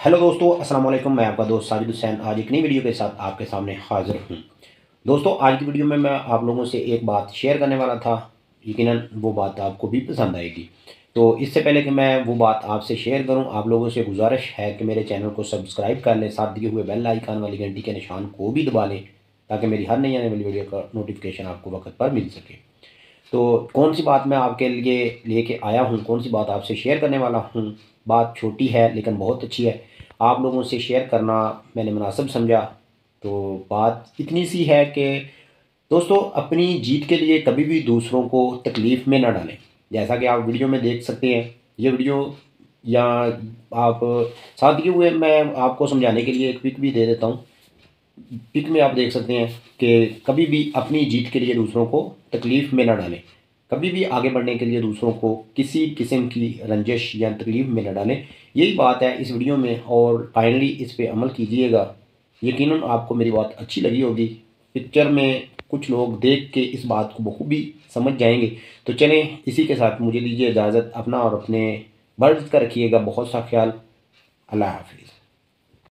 Hello दोस्तों, अस्सलाम वालेकुम। मैं आपका दोस्त साजिद हुसैन आज एक नई वीडियो के साथ आपके सामने हाज़िर हूँ। दोस्तों, आज की वीडियो में मैं आप लोगों से एक बात शेयर करने वाला था। यकीनन वो बात आपको भी पसंद आएगी। तो इससे पहले कि मैं वो बात आपसे शेयर करूँ, आप लोगों से गुजारिश है कि मेरे चैनल को सब्सक्राइब कर लें, साथ दिए हुए बेल आइकन वाली घंटी के निशान को भी दबा लें, ताकि मेरी हर नई आने वाली वीडियो का नोटिफिकेशन आपको वक्त पर मिल सके। तो कौन सी बात मैं आपके लिए लेके आया हूँ, कौन सी बात आपसे शेयर करने वाला हूँ। बात छोटी है लेकिन बहुत अच्छी है, आप लोगों से शेयर करना मैंने मुनासिब समझा। तो बात इतनी सी है कि दोस्तों, अपनी जीत के लिए कभी भी दूसरों को तकलीफ़ में ना डालें। जैसा कि आप वीडियो में देख सकते हैं, ये वीडियो या आप साथ दिए हुए मैं आपको समझाने के लिए एक पिक भी दे देता हूँ। पिक में आप देख सकते हैं कि कभी भी अपनी जीत के लिए दूसरों को तकलीफ़ में ना डालें। कभी भी आगे बढ़ने के लिए दूसरों को किसी किस्म की रंजिश या तकलीफ़ में ना डालें। यही बात है इस वीडियो में, और फाइनली इस पे अमल कीजिएगा। यकीनन आपको मेरी बात अच्छी लगी होगी। पिक्चर में कुछ लोग देख के इस बात को बखूबी समझ जाएंगे। तो चलें, इसी के साथ मुझे दीजिए इजाज़त। अपना और अपने बर्ड्स का रखिएगा बहुत सा ख्याल। अल्लाह हाफिज़।